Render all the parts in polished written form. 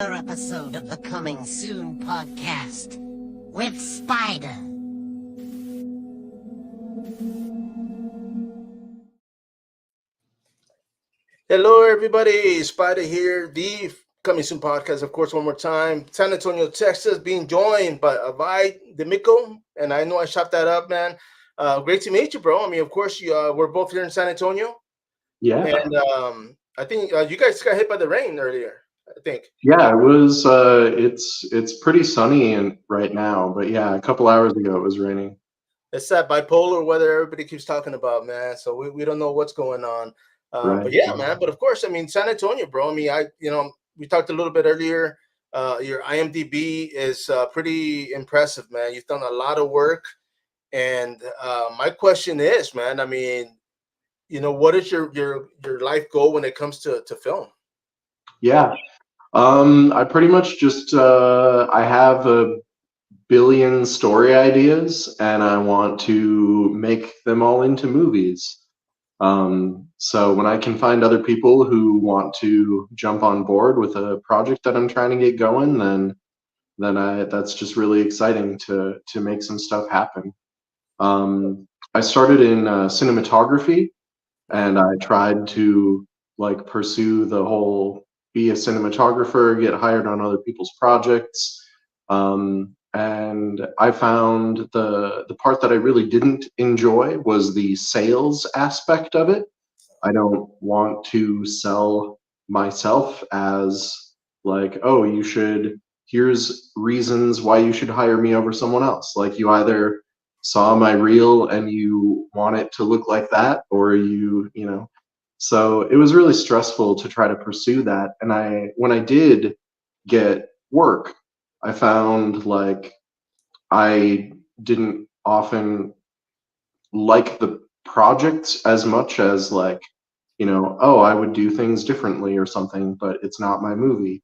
Another episode of the Coming Soon podcast with sPidA. Hello, everybody. sPidA here, the Coming Soon podcast. Of course, one more time, San Antonio, Texas, being joined by Avai, Amico, and I know I shot that up, man. Great to meet you, bro. I mean, of course, we're both here in San Antonio, Yeah. and I think you guys got hit by the rain earlier. I think. Yeah, it was. It's pretty sunny and right now, but yeah, a couple hours ago it was raining. It's that bipolar weather everybody keeps talking about, man. So we don't know what's going on. Right. But yeah, man. But of course, I mean, San Antonio, bro. I mean, we talked a little bit earlier. Your IMDb is pretty impressive, man. You've done a lot of work, and my question is, man. I mean, what is your life goal when it comes to film? Yeah. I pretty much just I have a billion story ideas, and I want to make them all into movies. So when I can find other people who want to jump on board with a project that I'm trying to get going, then that's just really exciting to make some stuff happen. I started in cinematography, and I tried to like pursue the whole be a cinematographer, get hired on other people's projects. And I found the part that I really didn't enjoy was the sales aspect of it. I don't want to sell myself as like, oh, here's reasons why you should hire me over someone else. Like, you either saw my reel and you want it to look like that, or so it was really stressful to try to pursue that. And when I did get work, I found like I didn't often like the projects as much as like, oh, I would do things differently or something, but it's not my movie.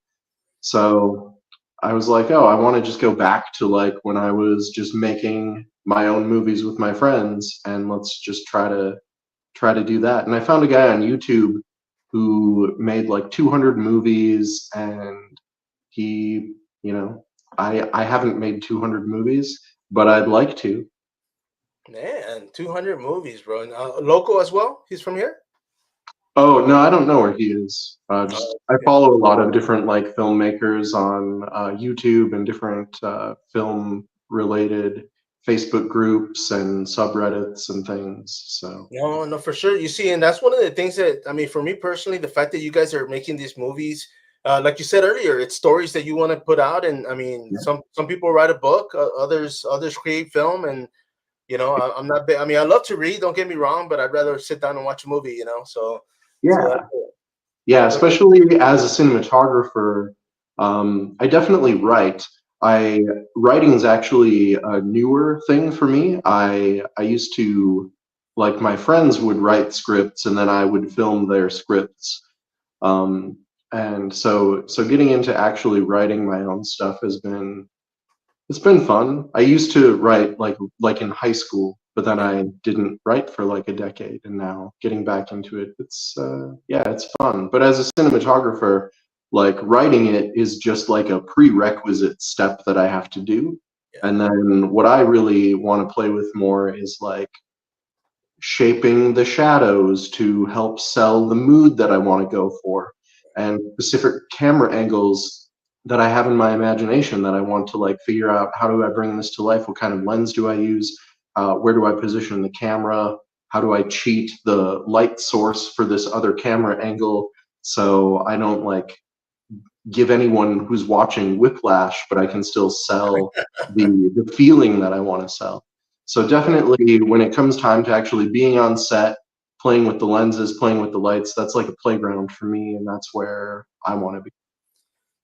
So I was like, oh, I want to just go back to like when I was just making my own movies with my friends, and let's just try to do that. And I found a guy on YouTube who made like 200 movies, and he, I haven't made 200 movies, but I'd like to. Man, 200 movies, bro. And, local as well. He's from here. Oh no, I don't know where he is. I follow a lot of different like filmmakers on YouTube and different film-related Facebook groups and subreddits and things. So No, for sure. You see, and that's one of the things that I mean, for me personally, the fact that you guys are making these movies, like you said earlier, it's stories that you want to put out, and I mean, yeah. some people write a book, others create film, and I'm not. I mean, I love to read. Don't get me wrong, but I'd rather sit down and watch a movie. So Yeah. Yeah, especially as a cinematographer, I definitely write. Writing is actually a newer thing for me. I used to, like, my friends would write scripts and then I would film their scripts. And so getting into actually writing my own stuff it's been fun. I used to write like in high school, but then I didn't write for like a decade, and now getting back into it, it's fun. But as a cinematographer, like writing it is just like a prerequisite step that I have to do. And then what I really want to play with more is like shaping the shadows to help sell the mood that I want to go for, and specific camera angles that I have in my imagination that I want to like figure out, how do I bring this to life? What kind of lens do I use? Where do I position the camera? How do I cheat the light source for this other camera angle so I don't like give anyone who's watching whiplash, but I can still sell the feeling that I want to sell. So definitely when it comes time to actually being on set, playing with the lenses, playing with the lights, that's like a playground for me, and that's where I want to be.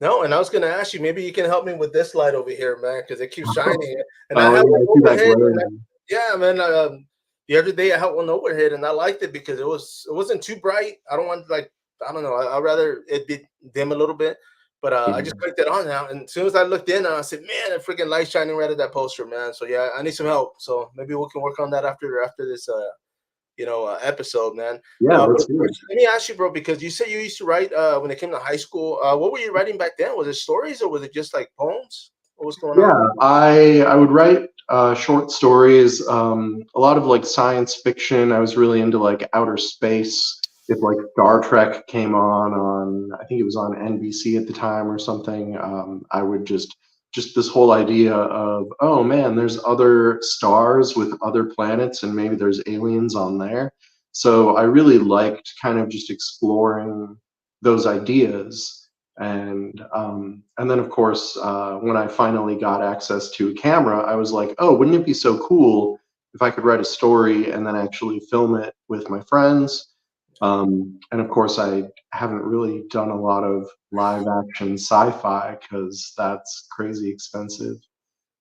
No, and I was going to ask you, maybe you can help me with this light over here, man, because it keeps shining. And I Oh have yeah, an I see that overhead. glare. Yeah, man. The other day I had one overhead, and I liked it because it wasn't too bright. I don't want I don't know. I'd rather it be dim a little bit. But I just clicked it on now, and as soon as I looked in, I said, "Man, that freaking light shining right at that poster, man." So yeah, I need some help. So maybe we can work on that after this. episode, man. Yeah, But let's do it. first, let me ask you, bro, because you said you used to write when it came to high school. What were you writing back then? Was it stories or was it just like poems? What was going on? Yeah, I would write short stories, a lot of like science fiction. I was really into like outer space. If like Star Trek came on, I think it was on NBC at the time or something, I would just this whole idea of, oh man, there's other stars with other planets and maybe there's aliens on there. So I really liked kind of just exploring those ideas. And then of course, when I finally got access to a camera, I was like, oh, wouldn't it be so cool if I could write a story and then actually film it with my friends? And of course, I haven't really done a lot of live action sci-fi because that's crazy expensive.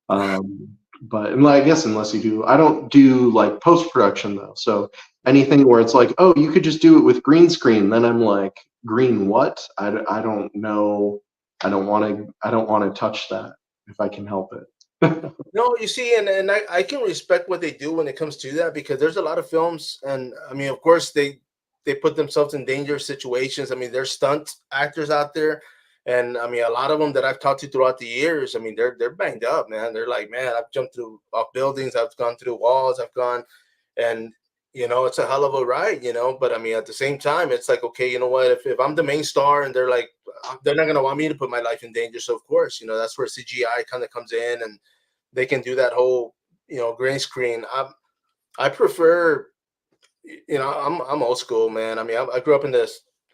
Um, but and I guess unless you do, I don't do like post production though. So anything where it's like, oh, you could just do it with green screen, then I'm like, green what? I don't know. I don't want to touch that if I can help it. No, you see, and I can respect what they do when it comes to that because there's a lot of films, and I mean, of course, they put themselves in dangerous situations. I mean, there's stunt actors out there, and I mean, a lot of them that I've talked to throughout the years. I mean, they're banged up, man. They're like, man, I've jumped through off buildings, I've gone through walls, I've gone, and it's a hell of a ride, But I mean, at the same time, it's like, okay, you know what? If I'm the main star, and they're like, they're not gonna want me to put my life in danger. So of course, that's where CGI kind of comes in, and they can do that whole green screen. I prefer, I'm old school, man. I mean, I grew up in the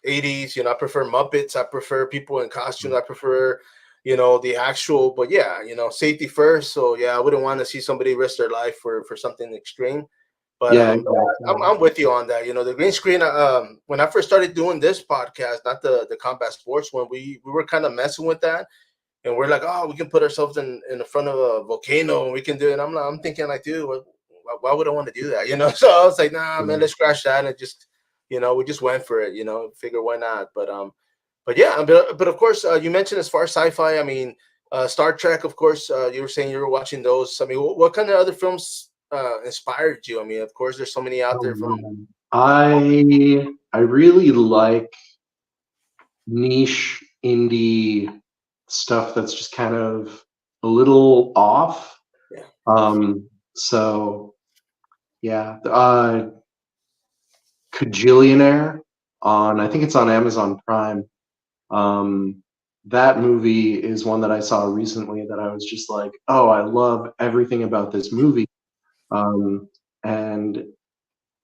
80s. I prefer Muppets. I prefer people in costumes. I prefer the actual, but yeah, safety first. So yeah, I wouldn't want to see somebody risk their life for something extreme. But Yeah, yeah, exactly. I'm with you on that. The green screen. When I first started doing this podcast, not the combat sports one, we were kind of messing with that, and we're like, oh, we can put ourselves in the front of a volcano and we can do it. And I'm thinking like, dude, why would I want to do that? So I was like, nah, man, let's scratch that and just, we just went for it. Figure why not. But yeah, but of course, you mentioned as far as sci-fi. I mean, Star Trek, of course. You were saying you were watching those. I mean, what kind of other films inspired you? I mean, of course, there's so many out Oh, there from. man. I really like niche indie stuff that's just kind of a little off. Yeah. So yeah, Cajillionaire I think it's on Amazon Prime. Um, that movie is one that I saw recently that I was just like, oh, I love everything about this movie. Um, and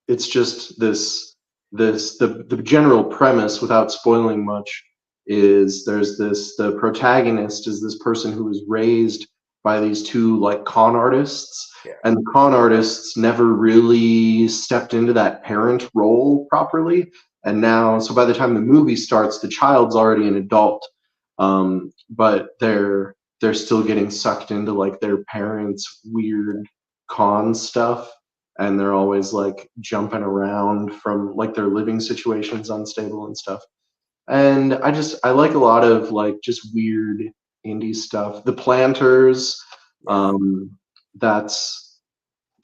it's just the general premise without spoiling much is the protagonist is this person who was raised by these two like con artists, Yeah. and the con artists never really stepped into that parent role properly, and now so by the time the movie starts the child's already an adult, but they're still getting sucked into like their parents weird con stuff, and they're always like jumping around from like their living situations unstable and stuff. And I like a lot of like just weird indie stuff. The Planters, Yeah. that's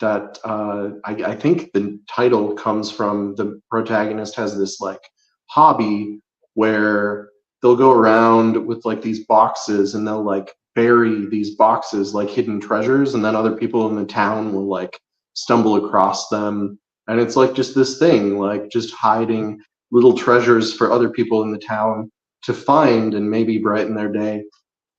I think the title comes from the protagonist has this like hobby where they'll go around with like these boxes and they'll like bury these boxes like hidden treasures, and then other people in the town will like stumble across them, and it's like just this thing like just hiding little treasures for other people in the town to find and maybe brighten their day.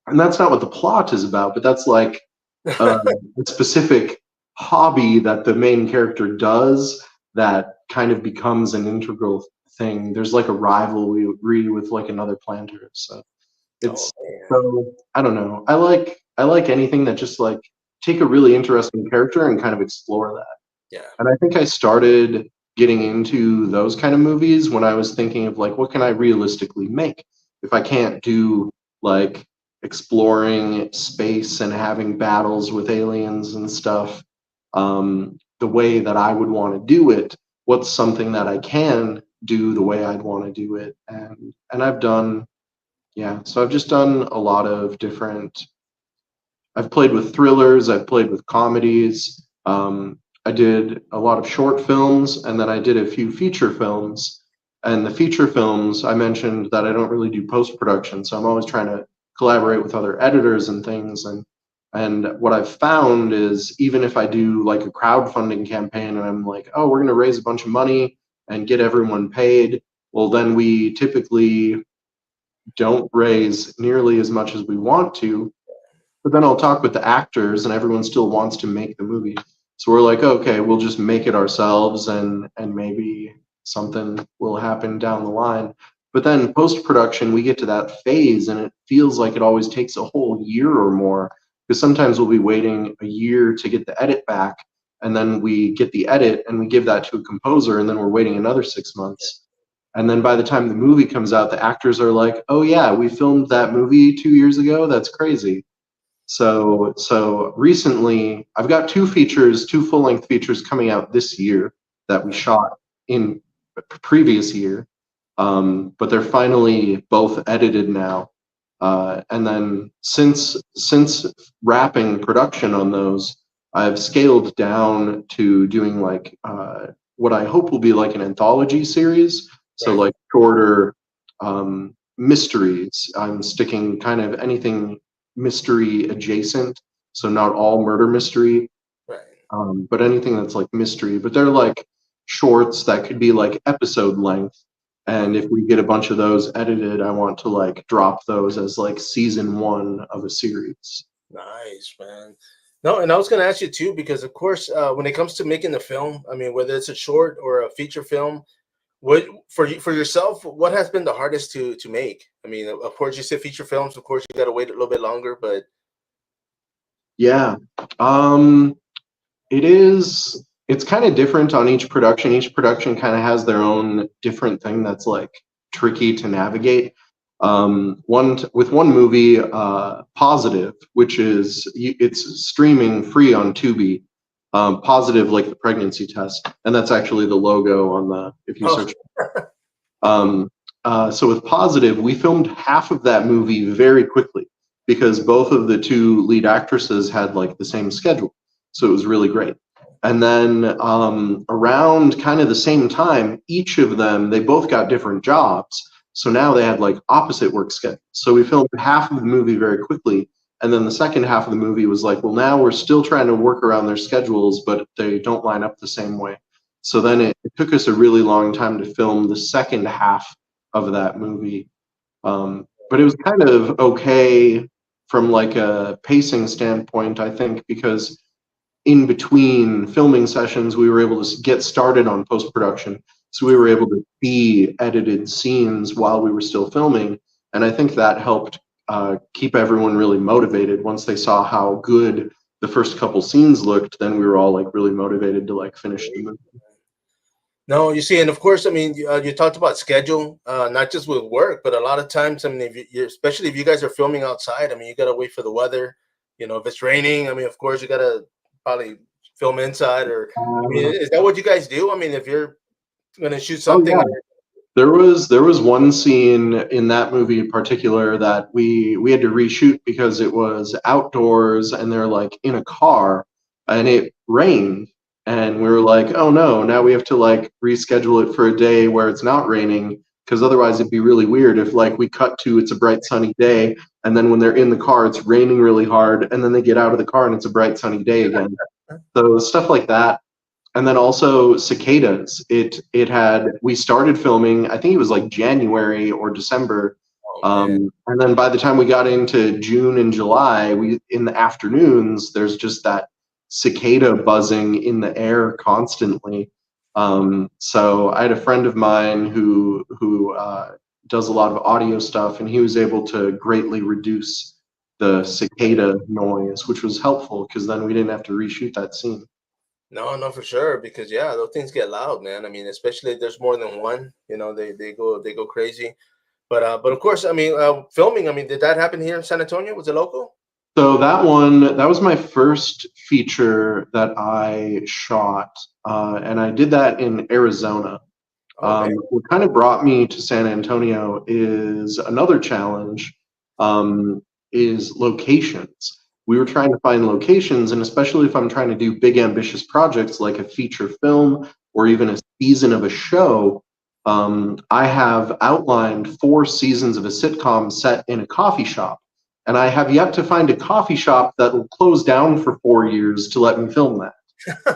And that's not what the plot is about, but that's like uh, a specific hobby that the main character does that kind of becomes an integral thing. There's like a rivalry with like another planter. So Oh it's man. so I don't know. I like anything that just like take a really interesting character and kind of explore that. Yeah. And I think I started getting into those kind of movies when I was thinking of like, what can I realistically make if I can't do like exploring space and having battles with aliens and stuff, the way that I would want to do it? What's something that I can do the way I'd want to do it? And I've done, yeah. So I've just done a lot of different. I've played with thrillers. I've played with comedies. I did a lot of short films, and then I did a few feature films. And the feature films, I mentioned that I don't really do post production, so I'm always trying to collaborate with other editors and things. And what I've found is even if I do like a crowdfunding campaign and I'm like, oh, we're going to raise a bunch of money and get everyone paid, well, then we typically don't raise nearly as much as we want to. But then I'll talk with the actors, and everyone still wants to make the movie. So we're like, okay, we'll just make it ourselves, and maybe something will happen down the line. But then post production, we get to that phase, and it feels like it always takes a whole year or more. Because sometimes we'll be waiting a year to get the edit back, and then we get the edit and we give that to a composer, and then we're waiting another 6 months. And then by the time the movie comes out, the actors are like, oh yeah, we filmed that movie 2 years ago. That's crazy. So recently, I've got two features, two full-length features coming out this year that we shot in previous year, but they're finally both edited now. And then since wrapping production on those, I've scaled down to doing like what I hope will be like an anthology series. So Right. like shorter mysteries. I'm sticking kind of anything mystery adjacent, so not all murder mystery, Right. but anything that's like mystery. But they're like shorts that could be like episode length. And if we get a bunch of those edited, I want to like drop those as like season one of a series. Nice, man. No, and I was going to ask you too, because of course, when it comes to making the film, I mean, whether it's a short or a feature film, what for you for yourself, what has been the hardest to make? I mean, of course, you said feature films. Of course, you got to wait a little bit longer, but Yeah. Um, it's kind of different on each production. Each production kind of has their own different thing that's like tricky to navigate. With one movie, Positive, which is it's streaming free on Tubi. Positive, like the pregnancy test, and that's actually the logo on the if you oh, search. Um, so with Positive, we filmed half of that movie very quickly because both of the two lead actresses had like the same schedule. So it was really great. And then around kind of the same time, each of them, they both got different jobs. So now they had like opposite work schedules. So we filmed half of the movie very quickly. And then the second half of the movie was like, well, now we're still trying to work around their schedules, but they don't line up the same way. So then it took us a really long time to film the second half of that movie. But it was kind of okay from like a pacing standpoint, I think, because in between filming sessions, we were able to get started on post production. So we were able to see edited scenes while we were still filming. And I think that helped keep everyone really motivated. Once they saw how good the first couple scenes looked, then we were all like really motivated to like finish the movie. no, you see, and of course, I mean, you talked about schedule, not just with work, but a lot of times, I mean, if you're especially if you guys are filming outside, I mean, you got to wait for the weather. You know, if it's raining, I mean, of course, you got to probably film inside, or I mean, is that what you guys do? I mean, if you're going to shoot Oh something, yeah, there was one scene in that movie in particular that we had to reshoot because it was outdoors and they're like in a car and it rained and we were like, oh no, now we have to like reschedule it for a day where it's not raining because otherwise it'd be really weird if like we cut to it's a bright sunny day and then when they're in the car it's raining really hard and then they get out of the car and it's a bright sunny day again. So stuff like that. And then also cicadas. It had we started filming. I think it was like January or December, oh man, and then by the time we got into June and July, we in the afternoons there's just that cicada buzzing in the air constantly. So I had a friend of mine who does a lot of audio stuff, and he was able to greatly reduce the cicada noise, which was helpful because then we didn't have to reshoot that scene. no, no, for sure, because yeah, those things get loud, man. I mean, especially if there's more than one, you know, they go crazy. But of course, I mean, filming. I mean, did that happen here in San Antonio? Was it local? So that was my first feature that I shot, and I did that in Arizona. Okay. What kind of brought me to San Antonio is another challenge, is locations. we were trying to find locations, and especially if I'm trying to do big ambitious projects like a feature film or even a season of a show, I have outlined 4 seasons of a sitcom set in a coffee shop. And I have yet to find a coffee shop that will close down for 4 years to let me film that,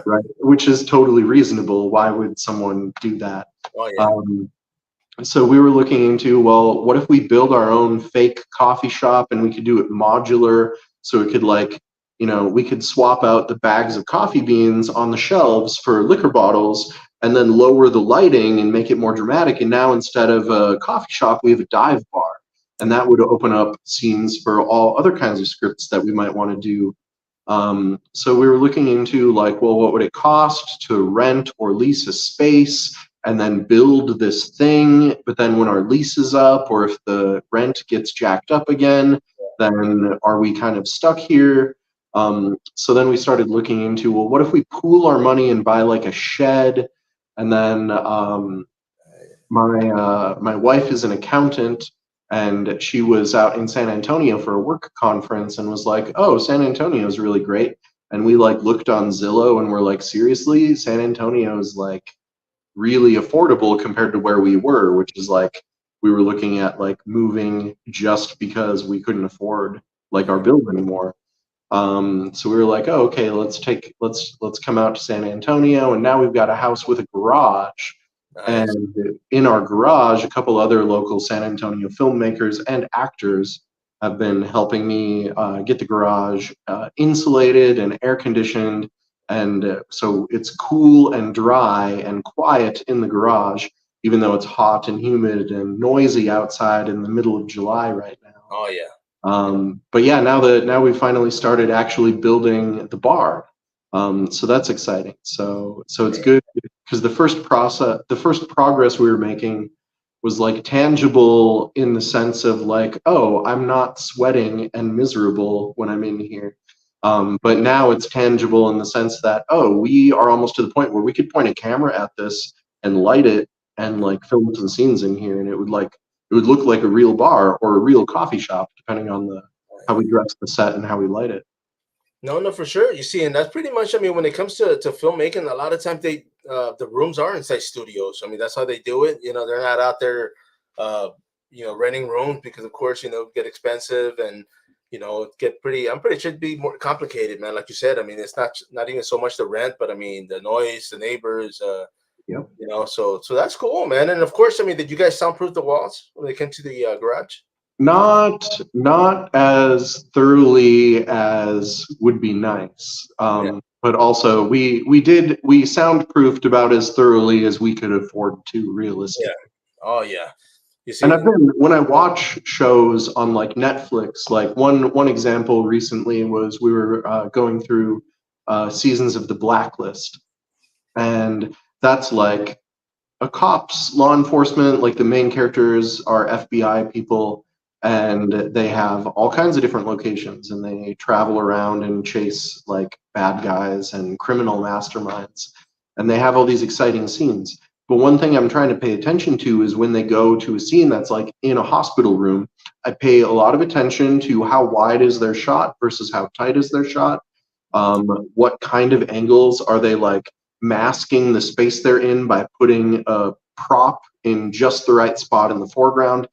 right? Which is totally reasonable. Why would someone do that? Oh yeah. So we were looking into, well, what if we build our own fake coffee shop and we could do it modular, so it could, like, we could swap out the bags of coffee beans on the shelves for liquor bottles and then lower the lighting and make it more dramatic. And now instead of a coffee shop, we have a dive bar. And that would open up scenes for all other kinds of scripts that we might want to do. So we were looking into, like, well, what would it cost to rent or lease a space and then build this thing? But then when our lease is up, or if the rent gets jacked up again, then are we kind of stuck here? So then we started looking into, well, what if we pool our money and buy like a shed? And then my wife is an accountant, and she was out in San Antonio for a work conference and was like, oh, San Antonio is really great. And we like looked on Zillow and we're like, seriously, San Antonio is like really affordable compared to where we were, which is like, we were looking at like moving just because we couldn't afford like our bill anymore. So we were like, oh, okay, let's come out to San Antonio. And now we've got a house with a garage. Nice. And in our garage, a couple other local San Antonio filmmakers and actors have been helping me get the garage insulated and air conditioned. And so it's cool and dry and quiet in the garage, even though it's hot and humid and noisy outside in the middle of July right now. Oh yeah. But yeah, now we finally started actually building the bar. So that's exciting. So it's good because the first progress we were making was like tangible in the sense of like, oh, I'm not sweating and miserable when I'm in here. But now it's tangible in the sense that, oh, we are almost to the point where we could point a camera at this and light it and like film some scenes in here, and it would look like a real bar or a real coffee shop, depending on how we dress the set and how we light it. No, for sure. You see, and that's pretty much, I mean, when it comes to filmmaking, a lot of times the rooms are inside studios. I mean, that's how they do it. They're not out there, renting rooms because, of course, get expensive and, I'm pretty sure it'd be more complicated, man. Like you said, I mean, it's not even so much the rent, but I mean, the noise, the neighbors, Yep. So that's cool, man. And of course, I mean, did you guys soundproof the walls when they came to the garage? Not as thoroughly as would be nice. But also we soundproofed about as thoroughly as we could afford to, realistically. Yeah. Oh yeah. You see, And when I watch shows on like Netflix, like one example recently was we were going through seasons of The Blacklist, and that's like a cops, law enforcement, like the main characters are FBI people, and they have all kinds of different locations, and they travel around and chase like bad guys and criminal masterminds, and they have all these exciting scenes. But one thing I'm trying to pay attention to is when they go to a scene that's like in a hospital room, I pay a lot of attention to how wide is their shot versus how tight is their shot. What kind of angles are they like masking the space they're in by putting a prop in just the right spot in the foreground?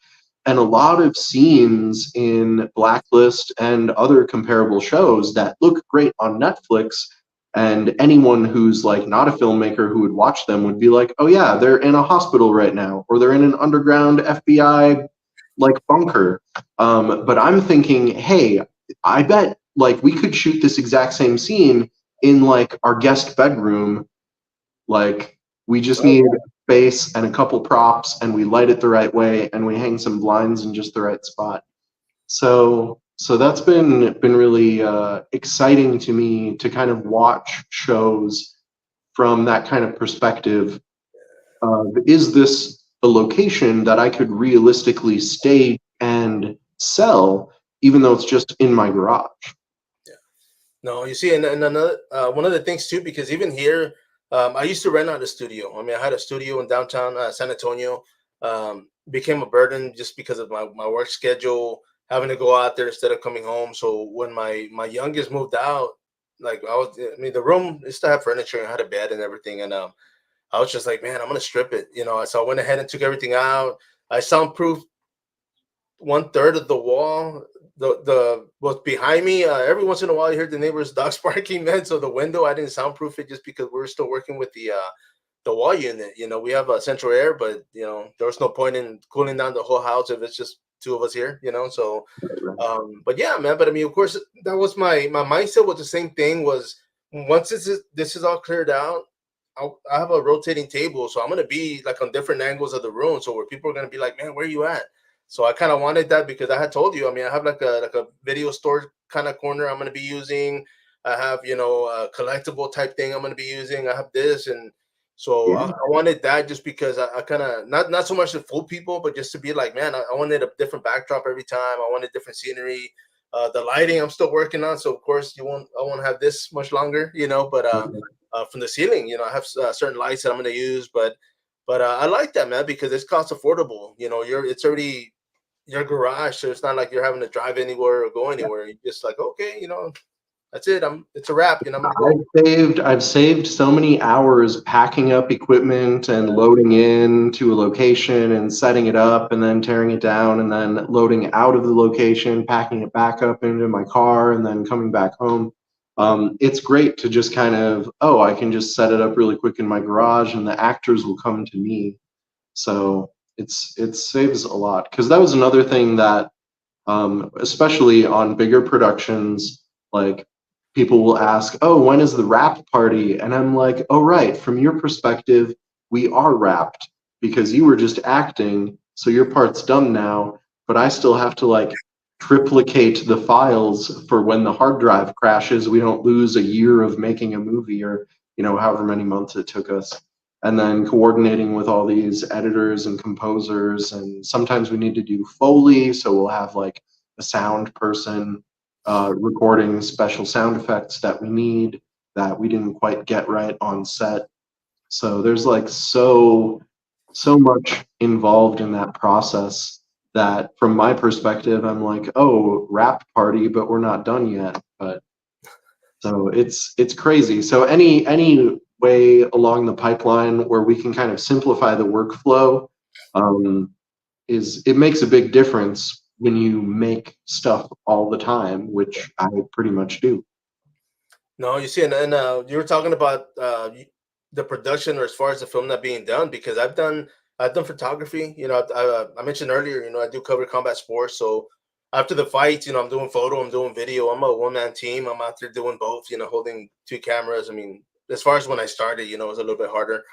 And a lot of scenes in Blacklist and other comparable shows that look great on Netflix, and anyone who's like not a filmmaker who would watch them would be like, oh yeah, they're in a hospital right now, or they're in an underground FBI like bunker. But I'm thinking, hey, I bet like we could shoot this exact same scene in like our guest bedroom. Like we just need space and a couple props, and we light it the right way, and we hang some blinds in just the right spot. So that's been really exciting to me to kind of watch shows from that kind of perspective. Is this a location that I could realistically stage and sell, even though it's just in my garage? Yeah. No, you see, and another one of the things too, because even here, I used to rent out a studio. I mean, I had a studio in downtown San Antonio. Became a burden just because of my work schedule, having to go out there instead of coming home. So when my youngest moved out, like I mean, the room it still had furniture and had a bed and everything, and I was just like, man, I'm gonna strip it, you know. So I went ahead and took everything out. I soundproofed 1/3 of the wall. The what's behind me. Every once in a while, you hear the neighbors' dogs barking, man. So the window, I didn't soundproof it just because we were still working with the wall unit. You know, we have a central air, but you know, there was no point in cooling down the whole house if it's just two of us here. You know, so but yeah, man. But I mean, of course, that was my mindset was the same thing. Was once this is all cleared out, I have a rotating table, so I'm gonna be like on different angles of the room, so where people are gonna be like, man, where are you at? So I kind of wanted that because I had told you. I mean, I have like a video store kind of corner I'm gonna be using. I have a collectible type thing I'm gonna be using. I have this, and so Yeah. I wanted that just because I kind of not so much to fool people, but just to be like, man, I wanted a different backdrop every time. I wanted different scenery. The lighting I'm still working on, so of course I won't have this much longer, but from the ceiling, I have certain lights that I'm going to use, but I like that, man, because it's cost affordable. It's already your garage, so it's not like you're having to drive anywhere or go anywhere. You're just like, okay, that's it. It's a wrap. I'm gonna go. I've saved so many hours packing up equipment and loading in to a location and setting it up and then tearing it down and then loading out of the location, packing it back up into my car and then coming back home. It's great to just kind of, oh, I can just set it up really quick in my garage and the actors will come to me. So it saves a lot because that was another thing that especially on bigger productions, like people will ask, "Oh, when is the wrap party?" And I'm like, "Oh, right. From your perspective, we are wrapped because you were just acting, so your part's done now. But I still have to like triplicate the files for when the hard drive crashes. We don't lose a year of making a movie or however many months it took us." And then coordinating with all these editors and composers, and sometimes we need to do Foley, so we'll have like a sound person recording special sound effects that we need that we didn't quite get right on set. So there's like so much involved in that process that from my perspective I'm like, oh, wrap party, but we're not done yet. But so it's crazy. So any way along the pipeline where we can kind of simplify the workflow, um, it makes a big difference when you make stuff all the time, which I pretty much do. No, you see, and you were talking about the production, or as far as the film not being done, because I've done photography. I mentioned earlier, I do cover combat sports. So after the fights, I'm doing photo, I'm doing video. I'm a one man team. I'm out there doing both. Holding two cameras. I mean, as far as when I started, it was a little bit harder,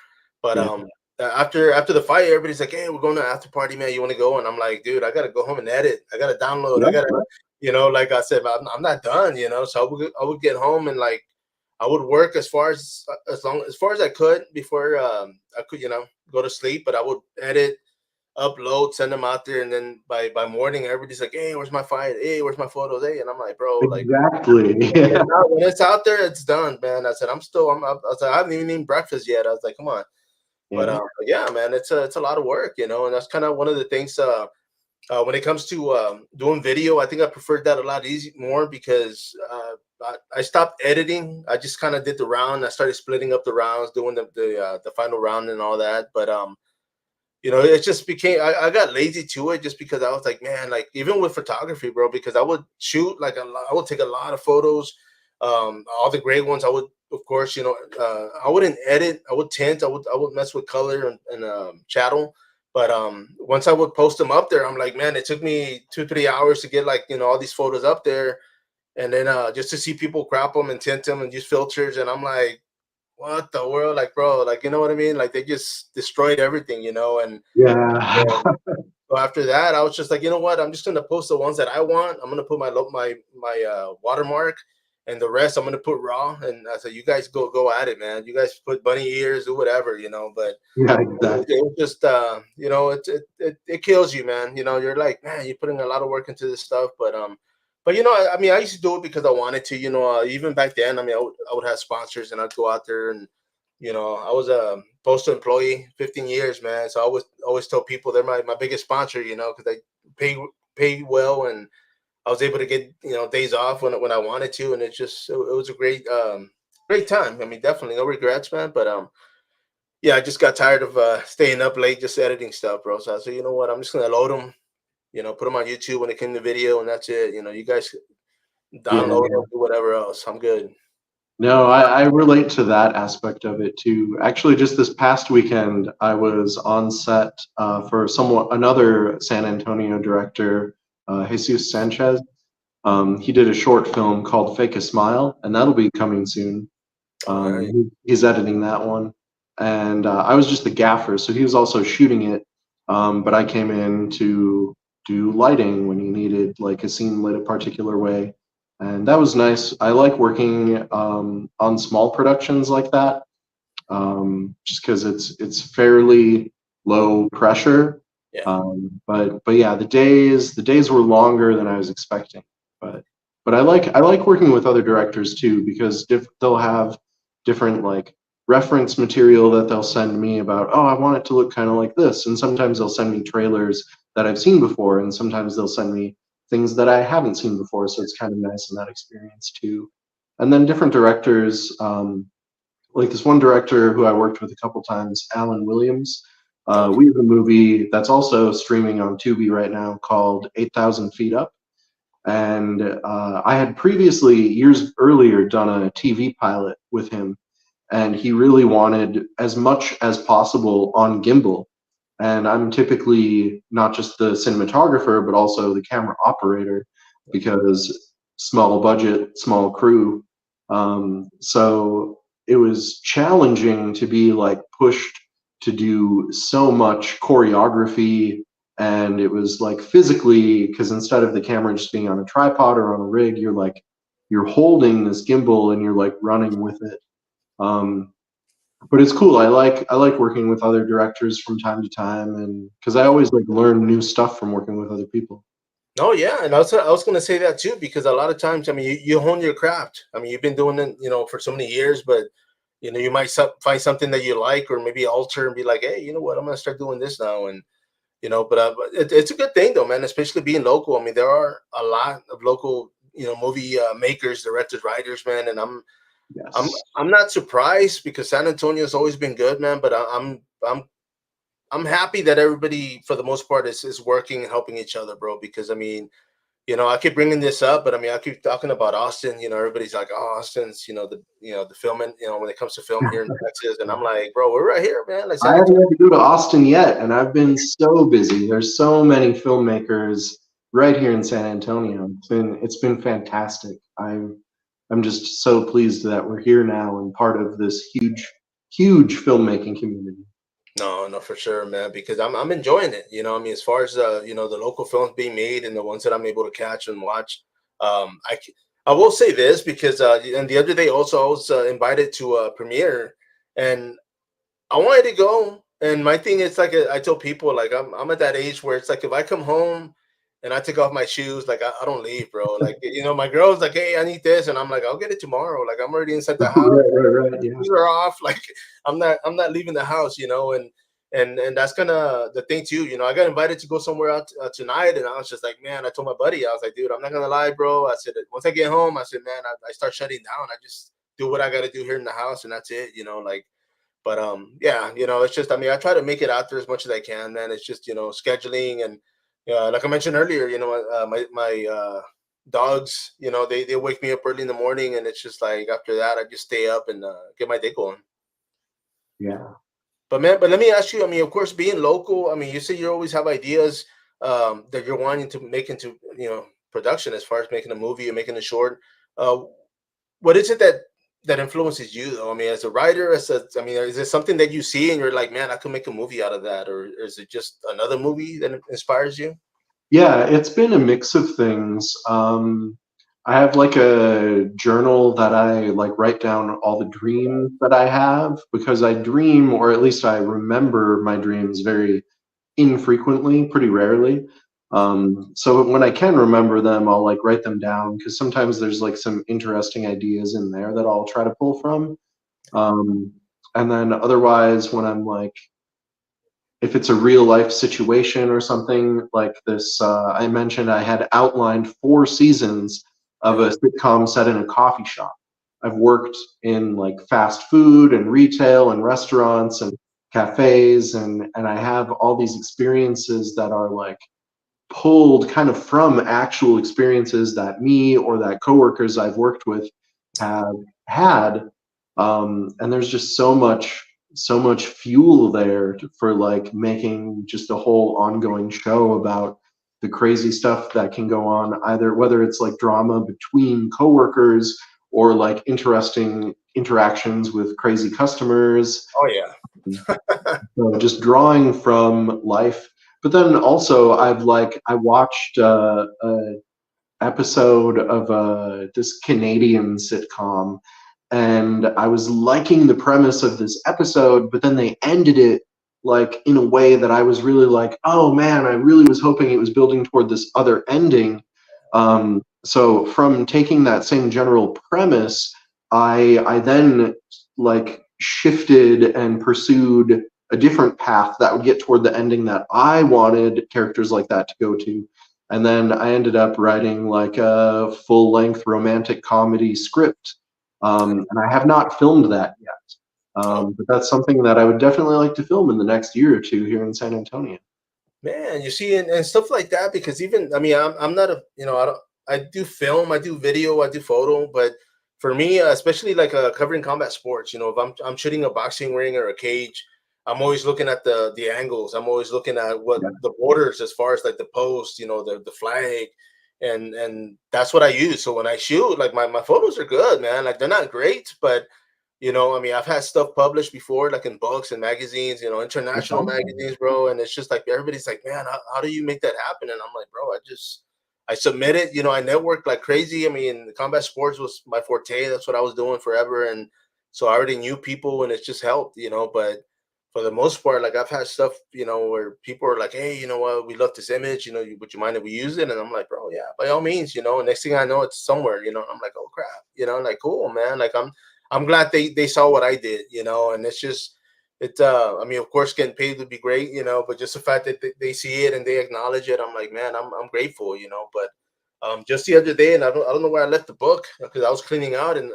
but Yeah. after the fight, everybody's like, "Hey, we're going to after party, man. You want to go?" And I'm like, "Dude, I gotta go home and edit. I gotta download. I Yeah. gotta." Like I said, I'm not done, so I would get home and like I would work as far as I could before I could, go to sleep, but I would edit, upload, send them out there, and then by morning everybody's like, "Hey, where's my fight? Hey, where's my photos? Hey," and I'm like, "Bro, like Exactly. when Yeah. it's out there, it's done, man." I said, I was like, "I haven't even eaten breakfast yet." I was like, "Come on." But Yeah. yeah, man, it's a lot of work, and that's kind of one of the things when it comes to doing video. I think I preferred that a lot more because I stopped editing. I just kind of did the round. I started splitting up the rounds, doing the final round and all that. But it just became I got lazy to it just because I was like, man, like even with photography, bro, because I would shoot like I would take a lot of photos, all the great ones. I would, of course, I wouldn't edit. I would tint. I would mess with color and chattel. But once I would post them up there, I'm like, man, it took me 2-3 hours to get like all these photos up there, and then just to see people crop them and tint them and use filters, and I'm like, what the world, like, bro, like, you know what I mean? Like they just destroyed everything, Yeah. and so after that, I was just like, you know what? I'm just gonna post the ones that I want. I'm gonna put my watermark, and the rest I'm gonna put raw. And I said, you guys go at it, man. You guys put bunny ears, do whatever, But Yeah, it exactly. was just it kills you, man. You're like, man, you're putting a lot of work into this stuff, but I mean, I used to do it because I wanted to. Even back then, I mean, I would have sponsors, and I'd go out there and I was a postal employee 15 years, man. So I always tell people they're my biggest sponsor, because they pay well, I was able to get days off when I wanted to, and it was a great time. I mean, definitely no regrets, man. But yeah, I just got tired of staying up late just editing stuff, bro. So I said, you know what, I'm just gonna load them, put them on YouTube when it came to video, and that's it. You guys Yeah. download them, do whatever else. I'm good. No, I relate to that aspect of it too. Actually, just this past weekend, I was on set for another San Antonio director, Jesus Sanchez. He did a short film called Fake a Smile, and that'll be coming soon. All right. He's editing that one, and I was just the gaffer, so he was also shooting it. But I came in to do lighting when he needed like a scene lit a particular way, and that was nice. I like working on small productions like that, just because it's fairly low pressure. Yeah. But yeah, the days were longer than I was expecting. But but I like working with other directors too because they'll have different like reference material that they'll send me about. Oh, I want it to look kind of like this, and sometimes they'll send me trailers that I've seen before, and sometimes they'll send me things that I haven't seen before. So it's kind of nice in that experience too. And then different directors. Like this one director who I worked with a couple times, Alan Williams. Okay. We have a movie that's also streaming on Tubi right now called 8,000 Feet Up. And I had previously, years earlier, done a TV pilot with him. And he really wanted as much as possible on gimbal. And I'm typically not just the cinematographer, but also the camera operator because small budget, small crew. So it was challenging to be like pushed to do so much choreography. And it was like physically, because instead of the camera just being on a tripod or on a rig, you're holding this gimbal and you're like running with it. Um, but it's cool. I like working with other directors from time to time, and because I always like learn new stuff from working with other people. Oh yeah, and I was gonna say that too because a lot of times, I mean, you hone your craft. I mean, you've been doing it, for so many years, but you might find something that you like, or maybe alter and be like, hey, you know what, I'm gonna start doing this now, and but it's a good thing though, man. Especially being local. I mean, there are a lot of local, movie makers, directors, writers, man, and I'm Yes. I'm not surprised because San Antonio has always been good, man. But I'm happy that everybody, for the most part, is working and helping each other, bro. Because I mean, I keep bringing this up, but I mean, I keep talking about Austin. Everybody's like, "Oh, Austin's, the filming, when it comes to film here in Texas," and I'm like, "Bro, we're right here, man. Like I San haven't Antonio." had to go to Austin yet, and I've been so busy. There's so many filmmakers right here in San Antonio. It's been fantastic. I'm just so pleased that we're here now and part of this huge filmmaking community. No, no, for sure, man. Because I'm enjoying it. I mean, as far as the local films being made and the ones that I'm able to catch and watch, I will say this because and the other day also I was invited to a premiere, and I wanted to go, and my thing is like I tell people like I'm at that age where it's like if I come home and I take off my shoes, like I don't leave, bro. Like my girl's like, hey, I need this, and I'm like, I'll get it tomorrow. Like I'm already inside the house, Right, yeah. shoes are off. Like I'm not leaving the house, and that's kind of the thing too. I got invited to go somewhere out tonight, and I was just like, man, I told my buddy, I was like, dude, I'm not gonna lie, bro. I said once I get home, I said, man, I start shutting down. I just do what I got to do here in the house, and that's it. Like. But yeah, it's just I mean I try to make it out there as much as I can, man. It's just scheduling and like I mentioned earlier, my dogs, they wake me up early in the morning, and it's just like after that I just stay up and get my day going. Yeah. But man, but let me ask you. I mean, of course, being local, I mean, you say you always have ideas that you're wanting to make into production as far as making a movie or making a short. Uh, what is it that influences you though? I mean, as a writer, I mean, is it something that you see and you're like, man, I could make a movie out of that, or is it just another movie that inspires you? Yeah, it's been a mix of things. I have like a journal that I like write down all the dreams that I have because I dream, or at least I remember my dreams very infrequently, pretty rarely. So when I can remember them, I'll like write them down because sometimes there's like some interesting ideas in there that I'll try to pull from. Um, and then otherwise, when I'm like if it's a real life situation or something like this. I mentioned I had outlined 4 seasons of a sitcom set in a coffee shop. I've worked in like fast food and retail and restaurants and cafes, and I have all these experiences that are like pulled kind of from actual experiences that me or that coworkers I've worked with have had. And there's just so much fuel there for like making just a whole ongoing show about the crazy stuff that can go on, either whether it's like drama between coworkers or like interesting interactions with crazy customers. Oh yeah. So just drawing from life. But then also I watched a episode of this Canadian sitcom, and I was liking the premise of this episode, but then they ended it like in a way that I was really like, oh man, I really was hoping it was building toward this other ending. So from taking that same general premise, I then like shifted and pursued a different path that would get toward the ending that I wanted characters like that to go to. And then I ended up writing like a full length romantic comedy script. And I have not filmed that yet. But that's something that I would definitely like to film in the next year or two here in San Antonio. Man, you see, and stuff like that, because even, I mean, I'm not a, I don't, I do film, I do video, I do photo, but for me, especially like covering combat sports, if I'm shooting a boxing ring or a cage, I'm always looking at the angles. I'm always looking at what Yeah. the borders, as far as like the post, the flag, and that's what I use. So when I shoot, like my photos are good, man. Like they're not great, but I mean, I've had stuff published before, like in books and magazines, That's international awesome. magazines, bro. And it's just like everybody's like, man, how do you make that happen? And I'm like, bro, I submit it. I network like crazy. I mean, combat sports was my forte. That's what I was doing forever. And so I already knew people, and it's just helped. But for the most part, like I've had stuff, where people are like, hey, you know what, we love this image, would you mind if we use it? And I'm like, bro, yeah, by all means, and next thing I know, it's somewhere, and I'm like, oh crap, like cool, man. Like I'm glad they saw what I did, and it's just I mean, of course, getting paid would be great, but just the fact that they see it and they acknowledge it, I'm like, man, I'm grateful, But just the other day, and I don't know where I left the book, because I was cleaning out, and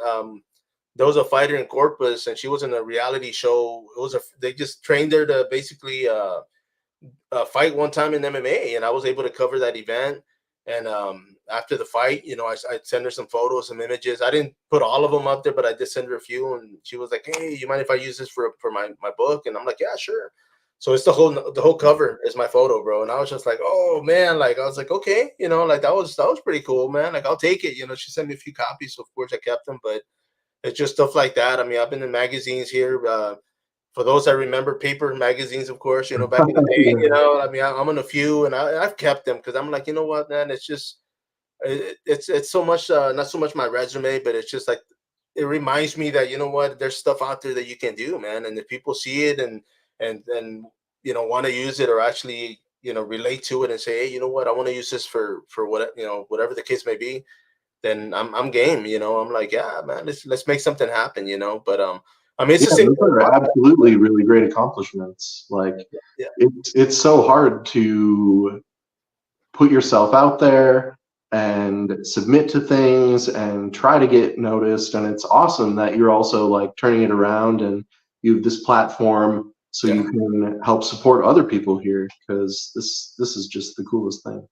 there was a fighter in Corpus, and she was in a reality show. They just trained her to basically fight one time in MMA, and I was able to cover that event. And after the fight, I sent her some photos, some images. I didn't put all of them up there, but I did send her a few. And she was like, "Hey, you mind if I use this for my book?" And I'm like, "Yeah, sure." So it's the whole cover is my photo, bro. And I was just like, "Oh man!" Like I was like, "Okay, like that was pretty cool, man. Like I'll take it." She sent me a few copies, so of course I kept them. But it's just stuff like that. I mean, I've been in magazines here. For those that remember paper magazines, of course, back in the day, I mean, I'm in a few, and I've kept them, because I'm like, you know what, man, it's just, it's so much, not so much my resume, but it's just like, it reminds me that, you know what, there's stuff out there that you can do, man. And if people see it and want to use it, or actually, relate to it and say, hey, you know what, I want to use this for what, whatever the case may be, then I'm game. I'm like, yeah, man, let's make something happen. But I mean, it's Yeah, the same those thing with are podcast. absolutely really great accomplishments. Like Yeah. it's so hard to put yourself out there and submit to things and try to get noticed. And it's awesome that you're also like turning it around and you have this platform so Yeah. you can help support other people here, because this is just the coolest thing.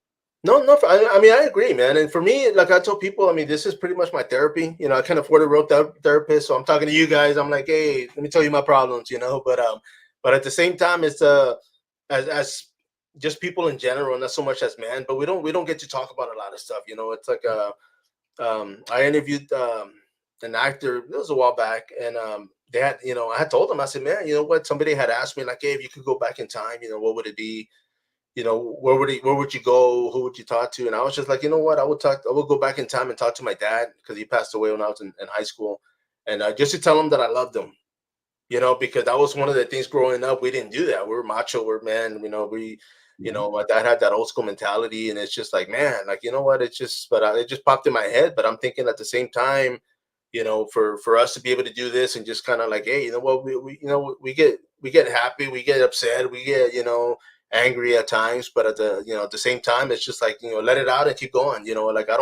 No, no. I mean, I agree, man. And for me, like I told people, I mean, this is pretty much my therapy. I can afford a real therapist, so I'm talking to you guys. I'm like, hey, let me tell you my problems. But at the same time, it's as just people in general, not so much as men. But we don't get to talk about a lot of stuff. It's like I interviewed an actor. It was a while back, and they had, I had told them, I said, man, you know what? Somebody had asked me like, hey, if you could go back in time, what would it be? Where would you go? Who would you talk to? And I was just like, you know what? I would go back in time and talk to my dad, because he passed away when I was in high school. And just to tell him that I loved him, because that was one of the things growing up. We didn't do that. We were macho, we're men, my dad had that old school mentality. And it's just like, man, like, you know what? It just popped in my head. But I'm thinking at the same time, for us to be able to do this and just kind of like, hey, you know what, we we get happy, we get upset, we get angry at times, but at the same time, it's just like let it out and keep going. Like I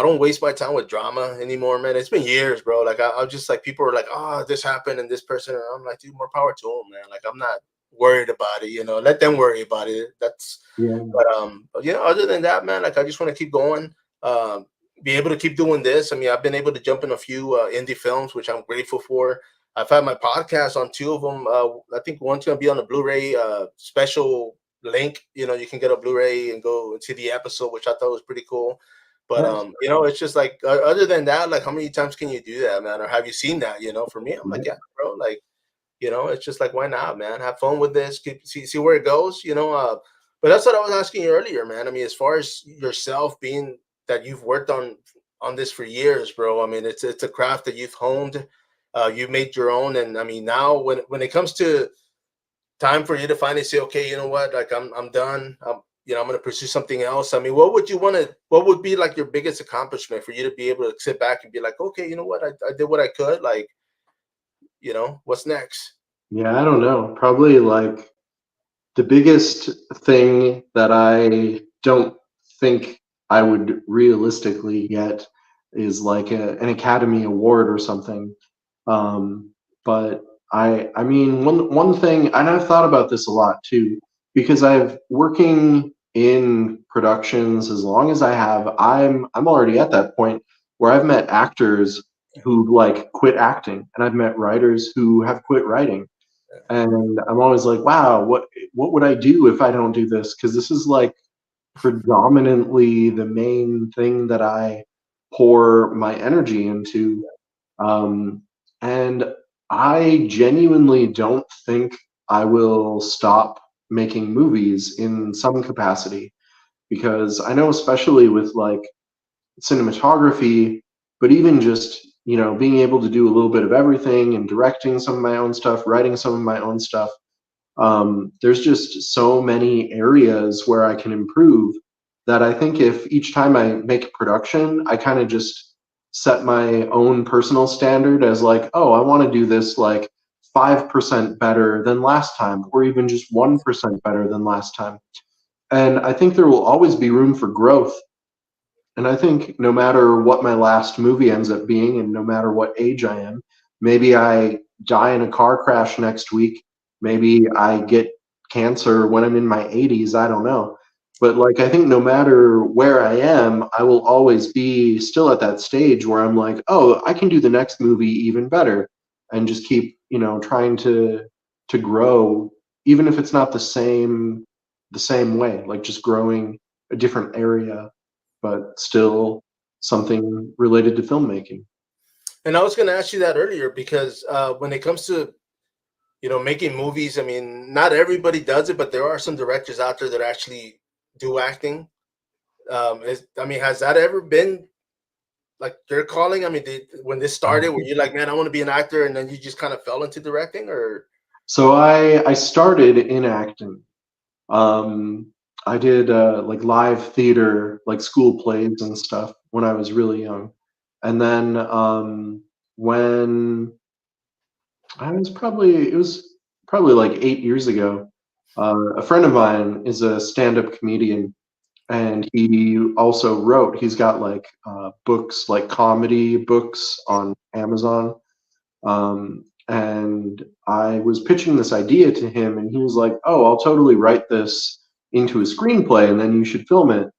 don't waste my time with drama anymore, man. It's been years, bro. Like I just like people are like, oh, this happened and this person, and I'm like, dude, more power to them, man. Like I'm not worried about it. Let them worry about it. That's Yeah. but other than that, man, like I just want to keep going. Um, be able to keep doing this. I mean, I've been able to jump in a few indie films, which I'm grateful for. I've had my podcast on two of them. I think one's gonna be on a Blu-ray special link. You can get a Blu-ray and go see the episode, which I thought was pretty cool. But Nice. it's just like other than that, like how many times can you do that, man? Or have you seen that? For me, I'm like, yeah, bro, like it's just like why not, man? Have fun with this. See where it goes. But that's what I was asking you earlier, man. I mean, as far as yourself being that you've worked on this for years, bro. I mean, it's a craft that you've honed, you've made your own, and I mean, now when it comes to time for you to finally say, okay, you know what, like I'm done. I'm going to pursue something else. I mean, what would be like your biggest accomplishment for you to be able to sit back and be like, okay, you know what, I did what I could. Like, what's next? Yeah, I don't know. Probably like the biggest thing that I don't think I would realistically get is like an Academy Award or something. But I mean, one thing, and I've thought about this a lot too, because I've working in productions as long as I have, I'm already at that point where I've met actors who like quit acting, and I've met writers who have quit writing, and I'm always like, wow, what would I do if I don't do this? Because this is like predominantly the main thing that I pour my energy into. Um, and I genuinely don't think I will stop making movies in some capacity, because I know, especially with like cinematography, but even just, being able to do a little bit of everything and directing some of my own stuff, writing some of my own stuff, there's just so many areas where I can improve, that I think if each time I make a production, I kind of just set my own personal standard as like, oh, I want to do this like 5% better than last time, or even just 1% better than last time. And I think there will always be room for growth. And I think no matter what my last movie ends up being, and no matter what age I am, maybe I die in a car crash next week, maybe I get cancer when I'm in my 80s, I don't know. But like, I think no matter where I am, I will always be still at that stage where I'm like, oh, I can do the next movie even better, and just keep, trying to grow, even if it's not the same way, like just growing a different area, but still something related to filmmaking. And I was going to ask you that earlier because when it comes to making movies, I mean, not everybody does it, but there are some directors out there that actually do acting. I mean, has that ever been like your calling? I mean, when this started, were you like, man, I want to be an actor, and then you just kind of fell into directing, or? So I started in acting. Um, I did like live theater, like school plays and stuff when I was really young, and then when it was probably like 8 years ago. A friend of mine is a stand-up comedian, and he also wrote. He's got like books, like comedy books on Amazon. And I was pitching this idea to him, and he was like, "Oh, I'll totally write this into a screenplay, and then you should film it."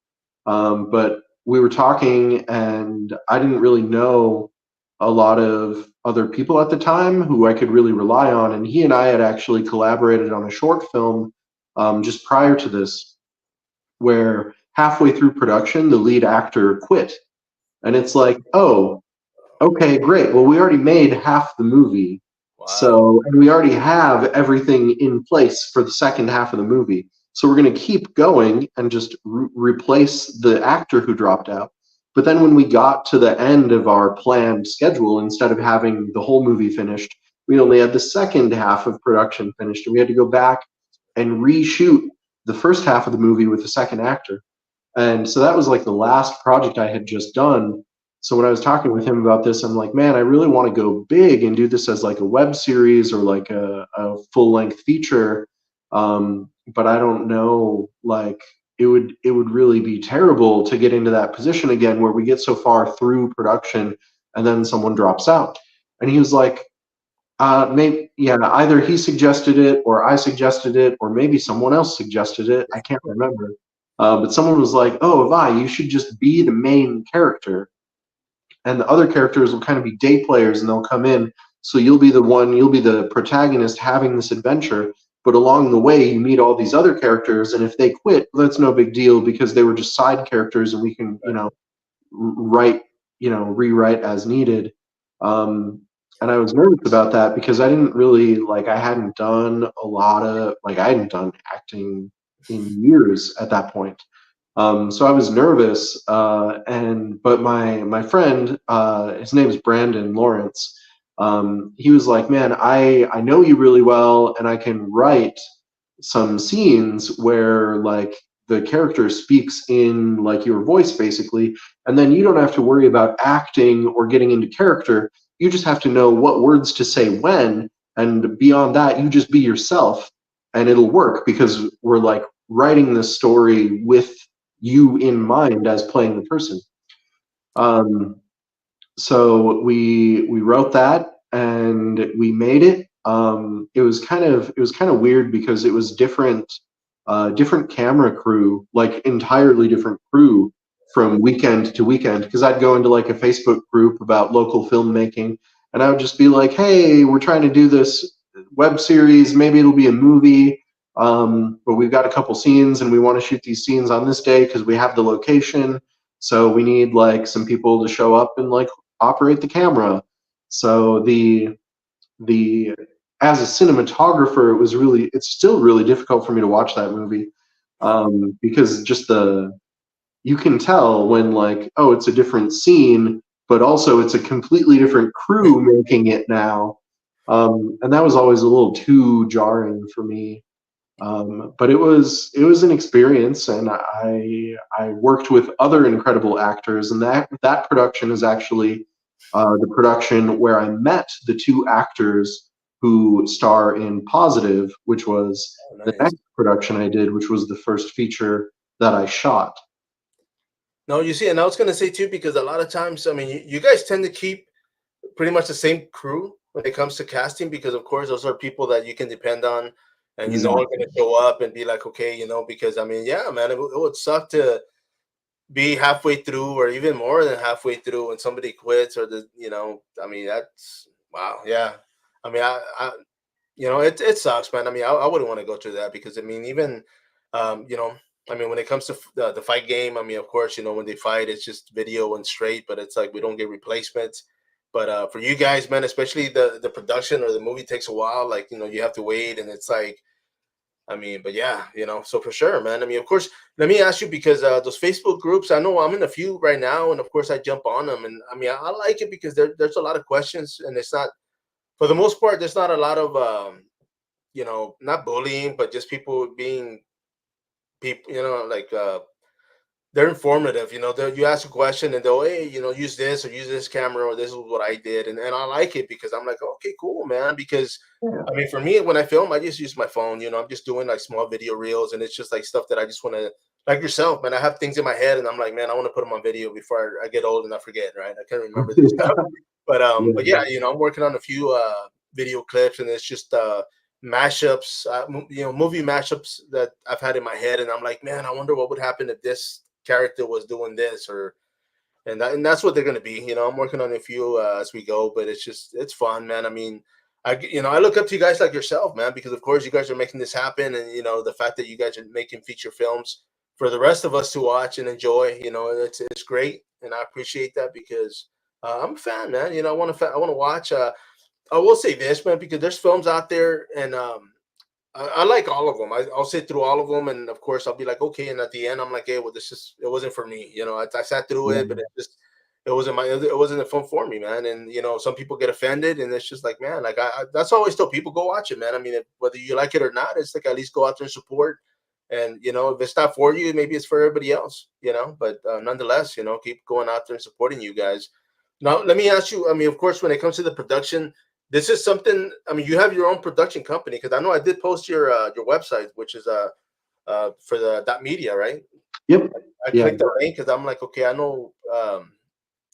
But we were talking, and I didn't really know a lot of other people at the time who I could really rely on. And he and I had actually collaborated on a short film just prior to this, where halfway through production, the lead actor quit. And it's like, oh, okay, great. Well, we already made half the movie. Wow. So, and we already have everything in place for the second half of the movie. So we're going to keep going and just replace the actor who dropped out. But then when we got to the end of our planned schedule, instead of having the whole movie finished, we only had the second half of production finished. And we had to go back and reshoot the first half of the movie with the second actor. And so that was like the last project I had just done. So when I was talking with him about this, I'm like, man, I really want to go big and do this as like a web series or like a full length feature. But I don't know, like it would really be terrible to get into that position again where we get so far through production and then someone drops out. And he was like, maybe, yeah, either he suggested it or I suggested it, or maybe someone else suggested it. I can't remember. But someone was like, oh, Avai, you should just be the main character, and the other characters will kind of be day players and they'll come in. So you'll be the protagonist having this adventure. But along the way, you meet all these other characters, and if they quit, that's no big deal because they were just side characters, and we can, write, rewrite as needed. And I was nervous about that because I didn't really I hadn't done a lot of I hadn't done acting in years at that point. So I was nervous, but my friend, his name is Brandon Lawrence. He was like, "Man, I know you really well, and I can write some scenes where the character speaks in your voice basically, and then you don't have to worry about acting or getting into character. You just have to know what words to say when, and beyond that, you just be yourself, and it'll work because we're writing the story with you in mind as playing the person." Um, so we wrote that and we made it. It was kind of weird because it was different camera crew, entirely different crew from weekend to weekend. Because I'd go into a Facebook group about local filmmaking, and I would just be like, "Hey, we're trying to do this web series. Maybe it'll be a movie. But we've got a couple scenes and we want to shoot these scenes on this day because we have the location. So we need some people to show up and operate the camera." So the as a cinematographer, it's still really difficult for me to watch that movie, because you can tell when oh, it's a different scene, but also it's a completely different crew making it now. And that was always a little too jarring for me. But it was an experience, and I worked with other incredible actors, and that production is actually the production where I met the two actors who star in Positive, which was Oh, the nice. next production I did, which was the first feature that I shot. No, you see, and I was gonna say too, because a lot of times, I mean, you guys tend to keep pretty much the same crew when it comes to casting, because of course those are people that you can depend on, and are Exactly. gonna show up and be like, okay, because I mean, yeah, man, it would suck to be halfway through or even more than halfway through when somebody quits, or I mean, that's wow, yeah. I mean, it sucks, man. I mean, I wouldn't want to go through that, because I mean, even, you know, I mean, when it comes to the fight game, I mean, of course, when they fight, it's just video and straight, but it's like we don't get replacements. But for you guys, man, especially the production or the movie takes a while. You have to wait, and it's like, I mean, but yeah, so for sure, man. I mean, of course, let me ask you, because those Facebook groups, I know I'm in a few right now, and of course, I jump on them, and I mean, I like it because there's a lot of questions, and it's not, for the most part, there's not a lot of not bullying, but just people being people, they're informative. You ask a question and they'll, hey, use this or use this camera, or this is what I did, and I like it because I'm like, okay, cool, man. Because Yeah. I mean, for me, when I film, I just use my phone. I'm just doing small video reels, and it's just stuff that I just want to, like yourself, man. I have things in my head, and I'm like, man, I want to put them on video before I get old and I forget, right? I can't remember this stuff. But yeah, Yeah. I'm working on a few video clips, and it's just mashups, movie mashups that I've had in my head, and I'm like, man, I wonder what would happen if this character was doing this, or and that's what they're gonna be. I'm working on a few as we go, but it's fun, man. I mean, I look up to you guys like yourself, man, because of course you guys are making this happen, and the fact that you guys are making feature films for the rest of us to watch and enjoy, it's great, and I appreciate that because I'm a fan, man. I want to watch. I will say this, man, because there's films out there, and I like all of them. I'll sit through all of them, and of course, I'll be like, okay. And at the end, I'm like, hey, well, it wasn't for me. I sat through Yeah. it, but it wasn't a fun for me, man. And some people get offended, and it's just like, man, that's always tell people, go watch it, man. I mean, whether you like it or not, it's like at least go out there and support. And if it's not for you, maybe it's for everybody else. But nonetheless, keep going out there and supporting you guys. Now, let me ask you. I mean, of course, when it comes to the production, this is something. I mean, you have your own production company, because I know I did post your website, which is for the .media, right? Yep. I Yeah. clicked the link because I'm like, okay, I know,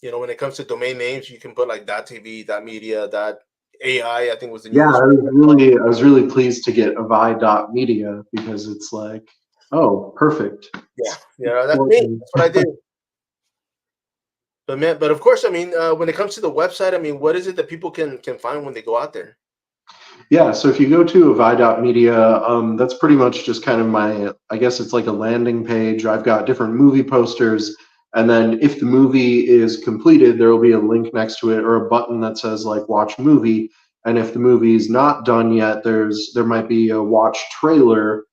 when it comes to domain names, you can put like .tv, .media, .ai. I think was the Yeah, newest. I was really pleased to get Avai.media because it's like, oh, perfect. Yeah, that's me. That's what I did. But man, but of course, I mean, when it comes to the website, I mean, what is it that people can find when they go out there? Yeah, so if you go to Avai.media, that's pretty much just kind of my, I guess it's like a landing page. I've got different movie posters, and then if the movie is completed, there will be a link next to it or a button that says like watch movie. And if the movie is not done yet, there might be a watch trailer,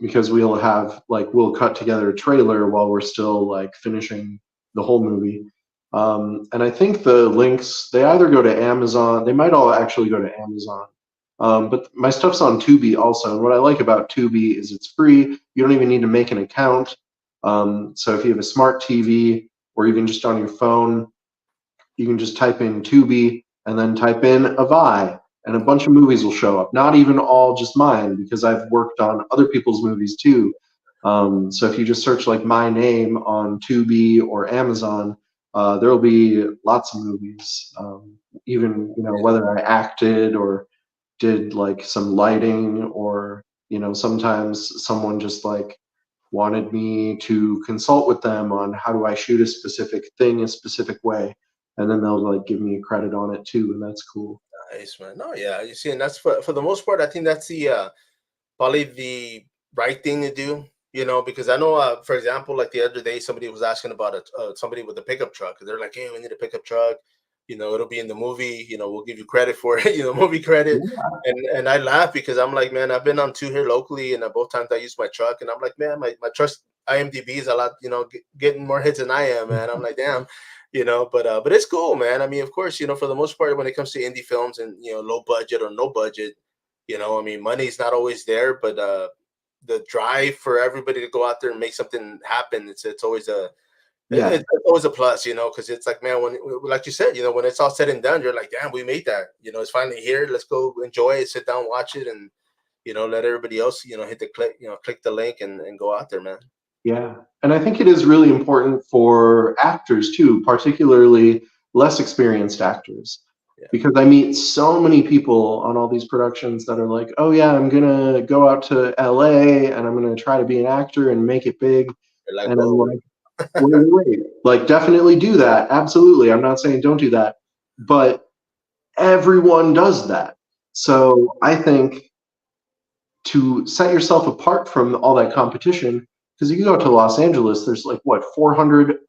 because we'll cut together a trailer while we're still like finishing the whole movie. And I think the links, they either go to Amazon, they might all actually go to Amazon. But my stuff's on Tubi also. And what I like about Tubi is it's free. You don't even need to make an account. So if you have a smart TV or even just on your phone, you can just type in Tubi and then type in Avai, and a bunch of movies will show up. Not even all just mine, because I've worked on other people's movies too. So if you just search like my name on Tubi or Amazon, there will be lots of movies. Even whether I acted or did like some lighting, or sometimes someone just like wanted me to consult with them on how do I shoot a specific thing a specific way, and then they'll like give me a credit on it too, and that's cool. Nice, man. No, yeah, you see, and that's for the most part. I think that's the probably the right thing to do. Because I know, for example, like the other day, somebody was asking about somebody with a pickup truck. They're like, "Hey, we need a pickup truck. It'll be in the movie. We'll give you credit for it. Movie credit." And I laugh because I'm like, man, I've been on two here locally, and both times I use my truck, and I'm like, man, my trust IMDb is a lot, getting more hits than I am, man. I'm like, damn. But it's cool, man. I mean, of course, for the most part, when it comes to indie films and low budget or no budget, I mean, money's not always there, but the drive for everybody to go out there and make something happen, it's always Yeah. it's always a plus, because it's like, man, when, like you said, when it's all said and done, you're like, damn, we made that. It's finally here. Let's go enjoy it, sit down, watch it, and let everybody else, hit the click, click the link and go out there, man. Yeah. And I think it is really important for actors too, particularly less experienced actors. Yeah. Because I meet so many people on all these productions that are like, oh, yeah, I'm going to go out to LA and I'm going to try to be an actor and make it big. You're like, And I'm whoa. like, wait. Like, definitely do that. Absolutely. I'm not saying don't do that. But everyone does that. So I think to set yourself apart from all that competition, because you go to Los Angeles, there's like what 400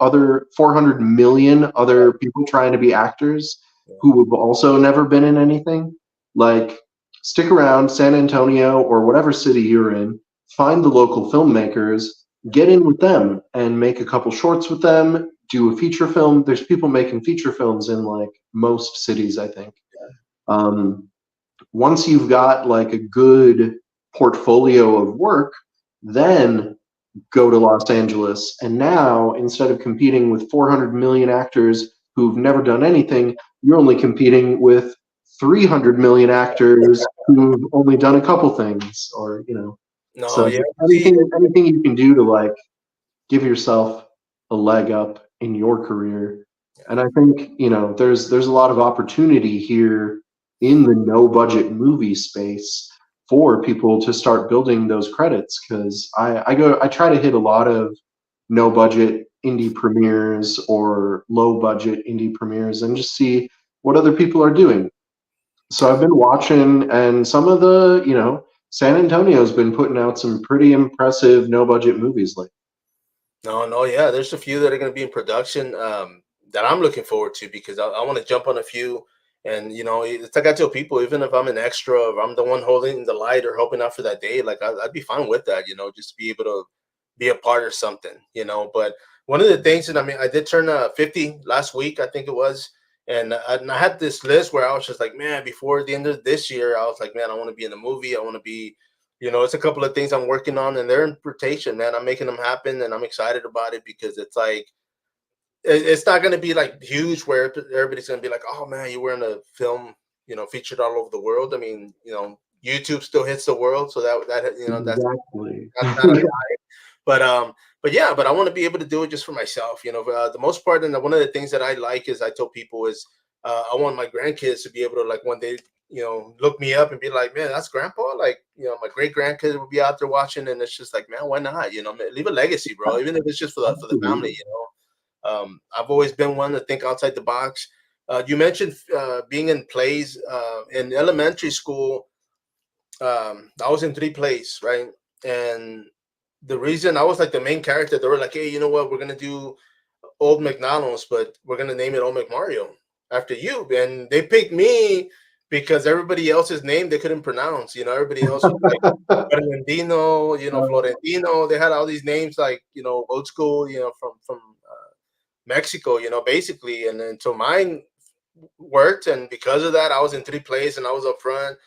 million other people trying to be actors who have also never been in anything. Like, stick around San Antonio or whatever city you're in, find the local filmmakers, get in with them and make a couple shorts with them, do a feature film. There's people making feature films in like most cities, I think. Once you've got like a good portfolio of work, then go to Los Angeles. And now, instead of competing with 400 million actors who've never done anything, you're only competing with 300 million actors who've only done a couple things, or No, so yeah. See, anything you can do to like give yourself a leg up in your career. And I think, there's a lot of opportunity here in the no budget movie space for people to start building those credits, because I try to hit a lot of no budget indie premieres or low budget indie premieres and just see what other people are doing. So I've been watching, and some of the, San Antonio's been putting out some pretty impressive no budget movies lately. no, yeah. There's a few that are going to be in production that I'm looking forward to, because I want to jump on a few. And it's like I tell people, even if I'm an extra, or I'm the one holding the light or helping out for that day, like I'd be fine with that. Just to be able to be a part of something. But one of the things, and I mean, I did turn 50 last week, I think it was, and I had this list where I was just like, man, before the end of this year, I was like, man, I want to be in a movie. I want to be It's a couple of things I'm working on, and they're in rotation, man. I'm making them happen, and I'm excited about it because it's like it's not going to be like huge where everybody's going to be like, oh man, you were in a film, featured all over the world. I mean, YouTube still hits the world, so Exactly. that's not a but yeah, but I want to be able to do it just for myself, the most part. And one of the things that I like is I told people is I want my grandkids to be able to like one day, look me up and be like, man, that's grandpa. Like, my great grandkids will be out there watching, and it's just like, man, why not? Leave a legacy, bro. Even if it's just for the family. Absolutely. I've always been one to think outside the box. You mentioned being in plays in elementary school. I was in 3 plays, right? And the reason I was like the main character, they were like, hey, you know what? We're gonna do Old McDonald's, but we're gonna name it Old McMario after you. And they picked me because everybody else's name they couldn't pronounce. Everybody else was like Fernandino, Florentino. They had all these names like old school, from Mexico, basically. And then so mine worked, and because of that, I was in 3 plays and I was up front.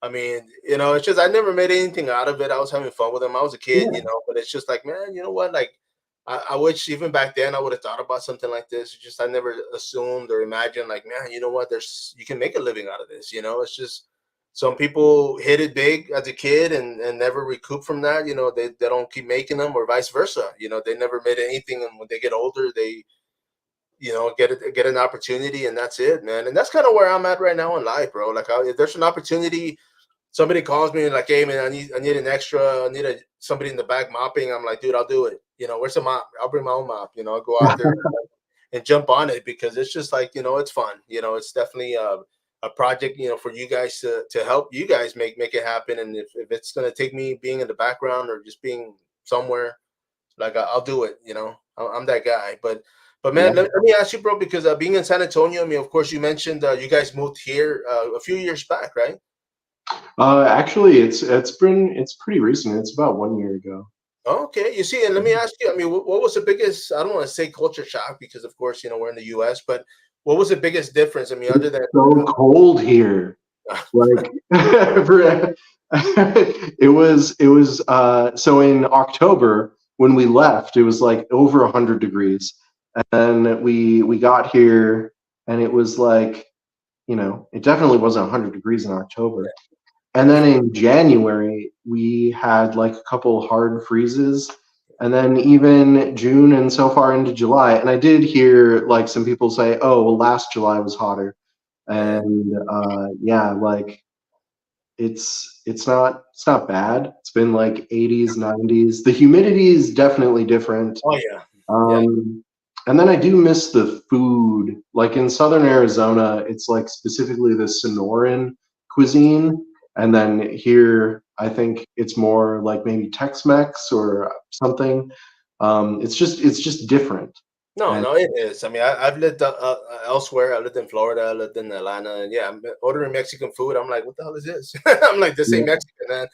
I mean, it's just I never made anything out of it. I was having fun with them. I was a kid, Yeah. but it's just like, man, you know what? Like, I wish even back then I would have thought about something like this. It's just I never assumed or imagined, like, man, you know what? You can make a living out of this. It's just some people hit it big as a kid and never recoup from that. They don't keep making them, or vice versa. They never made anything, and when they get older, they get an opportunity, and that's it, man. And that's kind of where I'm at right now in life, bro. Like, if there's an opportunity, somebody calls me and like, hey man, I need an extra, I need somebody in the back mopping. I'm like, dude, I'll do it. Where's the mop? I'll bring my own mop. I'll go out there and jump on it, because it's just like, it's fun. It's definitely a project, for you guys to help you guys make it happen. And if it's gonna take me being in the background or just being somewhere, like, I'll do it. I'm that guy. But man, Yeah. let me ask you, bro, because being in San Antonio, I mean, of course, you mentioned you guys moved here a few years back, right? Actually, it's pretty recent. It's about 1 year ago. Okay, you see, and let me ask you. I mean, what was the biggest? I don't want to say culture shock, because, of course, we're in the U.S., but what was the biggest difference? I mean, other than So cold here. Like it was so in October when we left, it was like over 100 degrees. And we got here and it was like, it definitely wasn't 100 degrees in October. And then in January, we had like a couple hard freezes. And then even June and so far into July. And I did hear like some people say, oh, well, last July was hotter. man, And yeah, like it's not bad. It's been like 80s, 90s. The humidity is definitely different. oh yeah, yeah, Um, and then I do miss the food. Like in southern Arizona, it's like specifically the Sonoran cuisine. And then here, I think it's more like maybe Tex-Mex or something. It's just different. no, And no, it is. I mean, I've lived elsewhere. I lived in Florida. I lived in Atlanta, and yeah, I'm ordering Mexican food. I'm like, what the hell is this? I'm like, this ain't yeah. Mexican, man.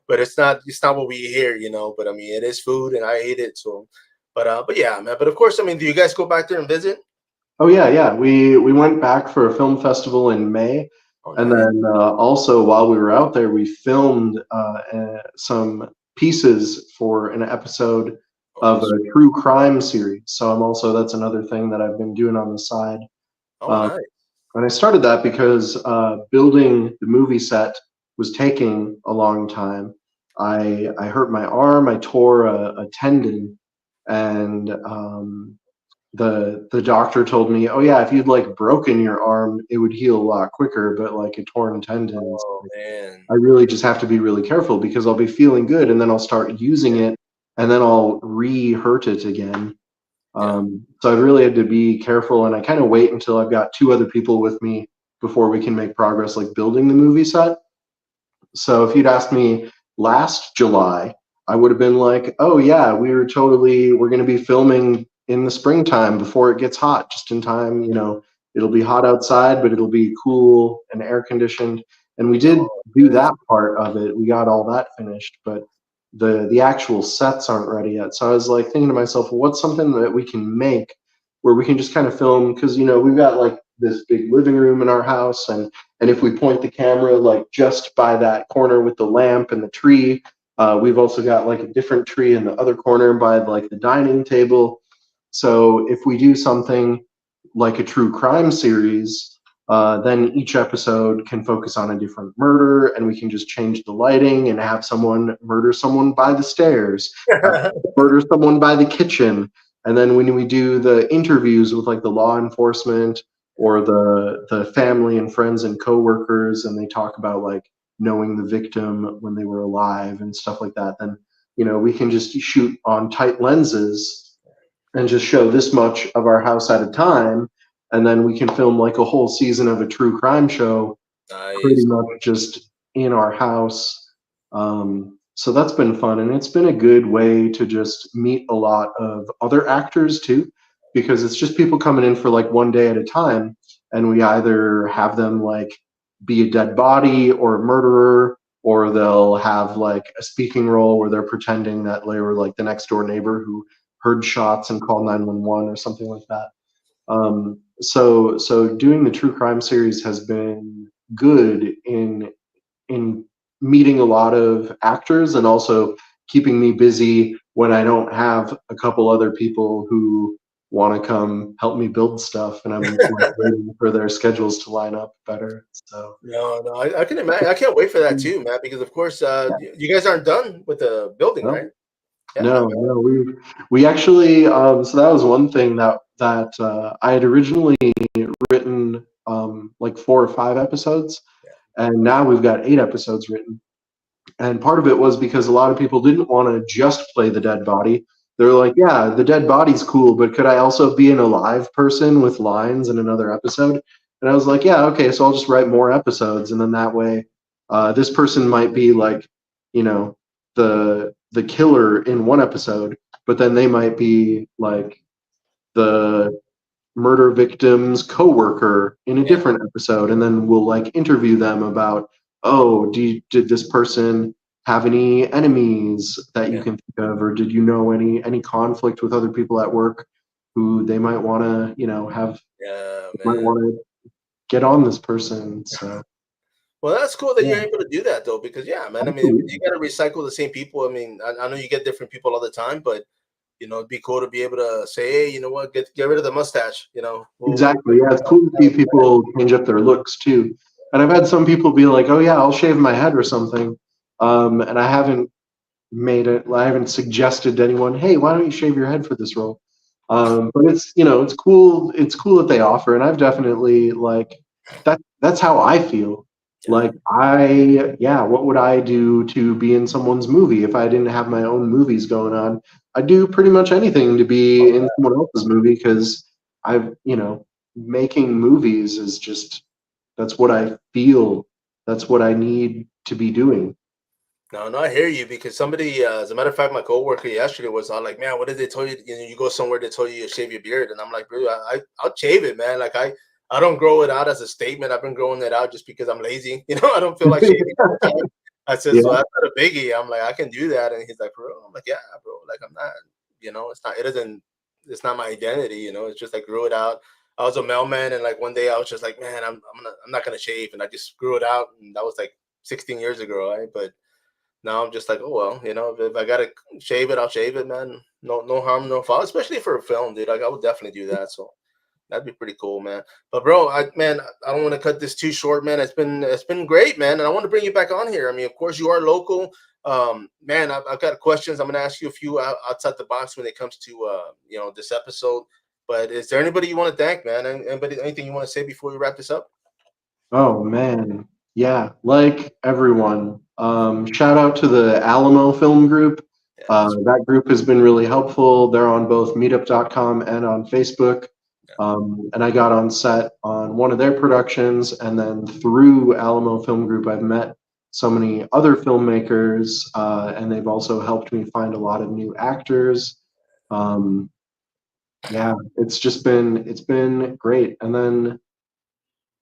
But it's not. It's not what we eat here, But I mean, it is food, and I eat it. So, but yeah, man. But of course, I mean, do you guys go back there and visit? Oh yeah, yeah. We went back for a film festival in May, Oh, and nice. then also while we were out there, we filmed some pieces for an episode Oh, of a true crime series. So that's another thing that I've been doing on the side. oh, Um, nice. and I started that because building the movie set was taking a long time. I hurt my arm. I tore a tendon, and the doctor told me, oh yeah, if you'd like broken your arm, it would heal a lot quicker, but like a torn tendon, Oh man. I really just have to be really careful because I'll be feeling good and then I'll start using Yeah, it and then I'll re-hurt it again. yeah, So I really had to be careful, and I kind of wait until I've got two other people with me before we can make progress, like building the movie set. So if you'd asked me last July, I would have been like, "Oh yeah, we're going to be filming in the springtime before it gets hot, just in time. It'll be hot outside, but it'll be cool and air conditioned." And we did oh, do nice. that part of it. We got all that finished, but the actual sets aren't ready yet. So I was like thinking to myself, well, what's something that we can make where we can just kind of film? Because we've got like this big living room in our house, and if we point the camera like just by that corner with the lamp and the tree, We've also got like a different tree in the other corner by like the dining table. So if we do something like a true crime series, then each episode can focus on a different murder, and we can just change the lighting and have someone murder someone by the stairs, have murder someone by the kitchen. And then when we do the interviews with like the law enforcement or the family and friends and coworkers, and they talk about like knowing the victim when they were alive and stuff like that, then we can just shoot on tight lenses and just show this much of our house at a time, and then we can film like a whole season of a true crime show pretty Nice. much just in our house. So that's been fun, and it's been a good way to just meet a lot of other actors too, because it's just people coming in for like one day at a time, and we either have them like be a dead body or a murderer, or they'll have like a speaking role where they're pretending that they were like the next door neighbor who heard shots and called 911 or something like that. So doing the true crime series has been good in meeting a lot of actors, and also keeping me busy when I don't have a couple other people who want to come help me build stuff, and I'm like waiting for their schedules to line up better. So No, no, I can imagine. I can't wait for that too, man. Because of course, you guys aren't done with the building, no, right? Yeah, no, man. no. We actually so that was one thing that I had originally written like 4 or 5 episodes, and now we've got 8 episodes written. And part of it was because a lot of people didn't want to just play the dead body. They're like, yeah, the dead body's cool, but could I also be an alive person with lines in another episode? And I was like, yeah, okay, so I'll just write more episodes, and then that way, this person might be like, you know, the killer in one episode, but then they might be like the murder victim's coworker in a Yeah, different episode, and then we'll like interview them about, oh, did this person have any enemies that you yeah, can think of, or did you know any conflict with other people at work who they might want to have, yeah, might man. want to get on this person. So Well, that's cool that yeah, you're able to do that though, because yeah, man. I mean, you absolutely. got to recycle the same people. I mean, I know you get different people all the time, but it'd be cool to be able to say, hey, you know what, get rid of the mustache. We'll Exactly. Yeah, it's cool to see people change up their looks too. And I've had some people be like, "Oh yeah, I'll shave my head or something," and I haven't suggested to anyone, hey, why don't you shave your head for this role? But it's cool. It's cool that they offer, and I've definitely like that. That's how I feel. yeah, Like yeah, what would I do to be in someone's movie if I didn't have my own movies going on? I'd do pretty much anything to be in someone else's movie, because making movies is just, that's what I feel. That's what I need to be doing. no, no, I hear you because somebody, as a matter of fact, my coworker yesterday was all like, "Man, what did they tell you? You go somewhere, they tell you to shave your beard," and I'm like, "Bro, I'll shave it, man. Like I don't grow it out as a statement. I've been growing it out just because I'm lazy. I don't feel like shaving all the time." I said, "So Yeah. that's not a biggie." I'm like, "I can do that," and he's like, "Bro," I'm like, "Yeah, bro. Like I'm not, it's not. It doesn't. It's not my identity. It's just I grew it out. I was a mailman, and like one day I was just like, man, I'm not gonna shave, and I just grew it out, and that was like 16 years ago, right? But now I'm just like, oh well, if I gotta shave it, I'll shave it, man. No, no harm, no foul. Especially for a film, dude. Like I would definitely do that. So that'd be pretty cool, man. But bro, I don't want to cut this too short, man. It's been great, man, and I want to bring you back on here. I mean, of course, you are local, man. I've got questions. I'm gonna ask you a few outside the box when it comes to this episode. But is there anybody you want to thank, man? Anybody, anything you want to say before we wrap this up? Oh man, yeah, like everyone. Shout out to the Alamo Film Group. Yeah, that's That group has been really helpful. They're on both meetup.com and on Facebook. yeah, And I got on set on one of their productions, and then through Alamo Film Group, I've met so many other filmmakers, and they've also helped me find a lot of new actors. Um, yeah, it's been great. And then,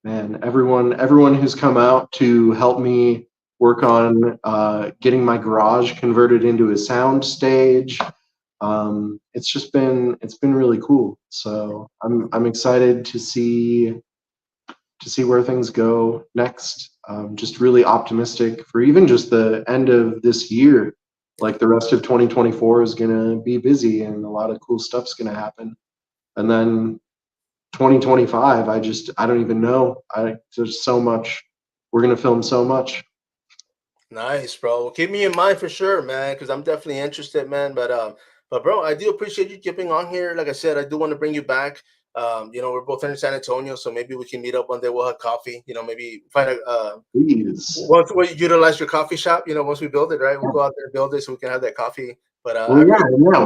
man, everyone who's come out to help me work on getting my garage converted into a sound stage. It's been really cool. So I'm excited to see where things go next. Just really optimistic for even just the end of this year. Like the rest of 2024 is gonna be busy, and a lot of cool stuff's gonna happen. And then 2025, I don't even know. There's so much. We're gonna film so much. Nice, bro. Well, keep me in mind for sure, man, because I'm definitely interested, man. But bro, I do appreciate you jumping on here. Like I said, I do want to bring you back. We're both in San Antonio, so maybe we can meet up one day. We'll have coffee. Maybe find a Please. once we utilize your coffee shop. Once we build it, right? We'll go out there and build it so we can have that coffee. But I Well, really, yeah.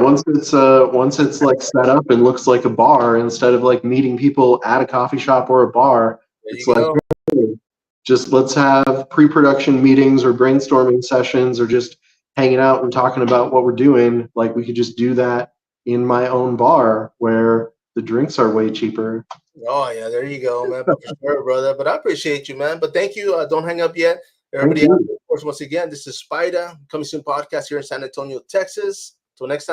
Once it's like set up and looks like a bar, instead of like meeting people at a coffee shop or a bar, there it's you like, go. hey, just let's have pre-production meetings or brainstorming sessions or just hanging out and talking about what we're doing. Like we could just do that in my own bar where the drinks are way cheaper. Oh yeah, there you go, man. But for sure, brother. But I appreciate you, man. But thank you. Don't hang up yet, Thank everybody. Out you. there, of course, once again, this is sPidA coming soon podcast here in San Antonio, Texas. Till next time.